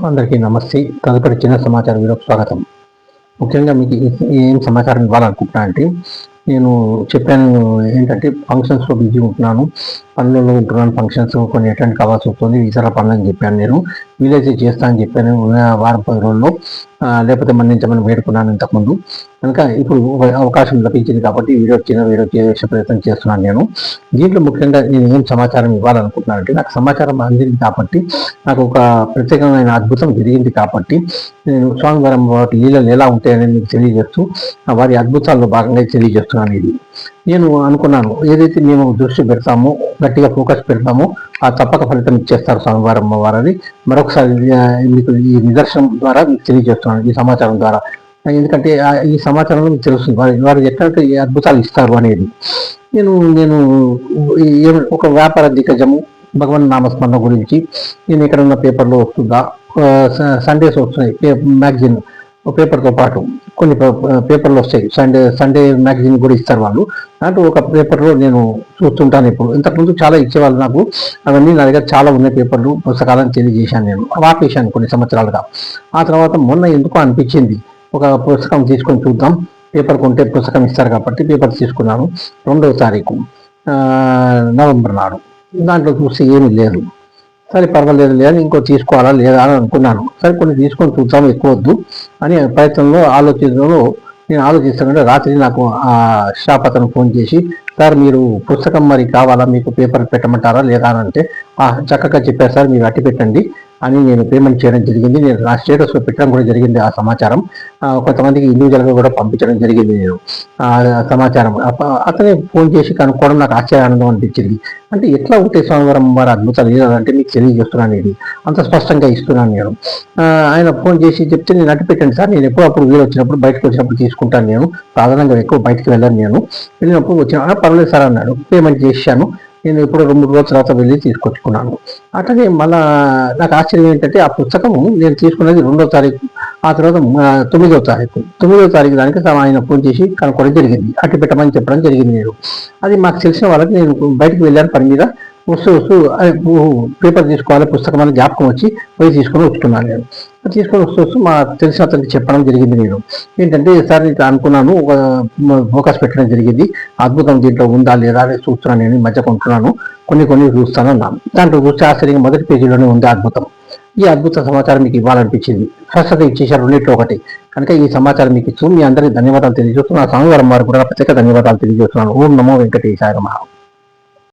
అందరికీ నమస్తే. తదుపరి చిన్న సమాచారం వీడియోకి స్వాగతం. ముఖ్యంగా మీకు ఏం సమాచారం ఇవ్వాలనుకుంటున్నా అంటే, నేను చెప్పాను ఏంటంటే ఫంక్షన్స్లో బిజీ ఉంటున్నాను, పనులలో ఉంటున్నాను, ఫంక్షన్స్ కొన్ని అటెండ్ కావాల్సి వస్తుంది, ఇతర పనులని చెప్పాను. నేను వీలైతే చేస్తా అని చెప్పాను వారం 10 రోజుల్లో, లేకపోతే మన్నించమని వేడుకున్నాను ఇంతకుముందు. కనుక ఇప్పుడు అవకాశం లభించింది కాబట్టి చిన్న వీడియో చేసే ప్రయత్నం చేస్తున్నాను. నేను దీంట్లో ముఖ్యంగా నేను ఏం సమాచారం ఇవ్వాలనుకుంటున్నాను అంటే, నాకు సమాచారం అందింది కాబట్టి, నాకు ఒక ప్రత్యేకమైన అద్భుతం జరిగింది కాబట్టి, నేను స్వామివారం వాటి లీలలు ఎలా ఉంటాయని మీకు తెలియజేస్తూ వారి అద్భుతాల్లో భాగంగా తెలియజేస్తున్నాను. ఇది నేను అనుకున్నాను, ఏదైతే మేము దృష్టి పెడతామో, గట్టిగా ఫోకస్ పెడతామో ఆ తప్పక ఫలితం ఇచ్చేస్తారు స్వామివారం వారని మరొకసారి మీకు ఈ నిదర్శనం ద్వారా మీకు తెలియజేస్తున్నాను, ఈ సమాచారం ద్వారా. ఎందుకంటే ఈ సమాచారంలో మీకు తెలుస్తుంది వారు ఎట్లాంటి అద్భుతాలు ఇస్తారు అనేది. నేను నేను ఒక వ్యాపార దిగ్గజము భగవన్ నామస్మరణ గురించి నేను ఇక్కడ ఉన్న పేపర్లో వస్తుందా, సండేస్ వస్తున్నాయి మ్యాగజైన్ పేపర్తో పాటు కొన్ని పేపర్లు వస్తాయి, సండే మ్యాగజైన్ కూడా ఇస్తారు వాళ్ళు. అంటే ఒక పేపర్లో నేను చూస్తుంటాను. ఇప్పుడు ఇంతకుముందు చాలా ఇచ్చేవాళ్ళు నాకు, అవన్నీ నా దగ్గర చాలా ఉన్నాయి పేపర్లు, పుస్తకాలను తెలియజేశాను. నేను ఆపేశాను కొన్ని సంవత్సరాలుగా. ఆ తర్వాత మొన్న ఎందుకో అనిపించింది, ఒక పుస్తకం తీసుకొని చూద్దాం, పేపర్ కొంటే పుస్తకం ఇస్తారు కాబట్టి పేపర్ తీసుకున్నాను. 2వ తారీఖు నవంబర్ నాడు. దాంట్లో చూస్తే ఏమీ లేదు. సరే పర్వాలేదు లేదని ఇంకో తీసుకోవాలా లేదా అని అనుకున్నాను. సరే కొన్ని తీసుకొని చూద్దాం, ఎక్కువ వద్దు అని ప్రయత్నంలో నేను ఆలోచిస్తుంటే రాత్రి నాకు ఆ షాప్ అతను ఫోన్ చేసి, సార్ మీరు పుస్తకం మరి కావాలా, మీకు పేపర్ పెట్టమంటారా లేదా అని అంటే, చక్కగా చెప్పారు సార్, మీరు అట్టి పెట్టండి అని నేను పేమెంట్ చేయడం జరిగింది. నేను నా స్టేటస్లో పెట్టడం కూడా జరిగింది. ఆ సమాచారం కొంతమందికి ఇండివిజువల్గా కూడా పంపించడం జరిగింది. నేను సమాచారం అతనే ఫోన్ చేసి కనుక్కోవడం నాకు ఆశ్చర్యానందం అనిపించింది. అంటే ఎట్లా ఉంటే స్వామివారం వారి అద్భుతాలు ఏదంటే మీకు తెలియజేస్తున్నాను, ఇది అంత స్పష్టంగా ఇస్తున్నాను నేను. ఆయన ఫోన్ చేసి చెప్తే, నేను అట్టి పెట్టండి సార్, నేను ఎప్పుడప్పుడు వీలు వచ్చినప్పుడు బయటకు వచ్చినప్పుడు తీసుకుంటాను, నేను సాధారణంగా ఎక్కువ బయటకు వెళ్ళాను, నేను వెళ్ళినప్పుడు వచ్చిన పర్వాలేదు సార్ అన్నాడు. పేమెంట్ చేశాను. నేను ఇప్పుడు 2-3 రోజుల తర్వాత వెళ్ళి తీసుకొచ్చుకున్నాను. అట్లాగే మళ్ళా నాకు ఆశ్చర్యం ఏంటంటే, ఆ పుస్తకము నేను తీసుకున్నది 2వ తారీఖు, ఆ తర్వాత 9వ తారీఖు. 9వ తారీఖు దానికి ఆయన ఫోన్ చేసి కనుక్కోవడం జరిగింది, అట్టి పెట్టమని చెప్పడం జరిగింది. నేను అది మాకు తెలిసిన వాళ్ళకి, నేను బయటకు వెళ్ళాను పని మీద, వస్తూ పేపర్ తీసుకోవాలి పుస్తకం అని జ్ఞాపకం వచ్చి పోయి తీసుకొని వస్తున్నాను. నేను తీసుకొని వస్తూ మా తెలిసిన అతనికి చెప్పడం జరిగింది. నేను ఏంటంటే, సార్ ఇట్లా అనుకున్నాను, ఒక ఫోకస్ పెట్టడం జరిగింది, అద్భుతం దీంట్లో ఉందా లేదా అని చూస్తున్నాను, నేను మధ్య కొంటున్నాను, కొన్ని చూస్తాను అన్నాను. దాంట్లో చూస్తే ఆశ్చర్యంగా మొదటి పేజీలోనే ఉంది అద్భుతం. ఈ అద్భుత సమాచారం మీకు ఇవ్వాలనిపించింది. స్పష్టత ఇచ్చేసారు రెండింటిలో ఒకటి. కనుక ఈ సమాచారం మీకు ఇస్తూ మీ అందరికీ ధన్యవాదాలు తెలియజేస్తున్నాను. స్వామివారం వారు కూడా ప్రత్యేక ధన్యవాదాలు తెలియజేస్తున్నాను. ఓం నమో వెంకటేశాయ నమః.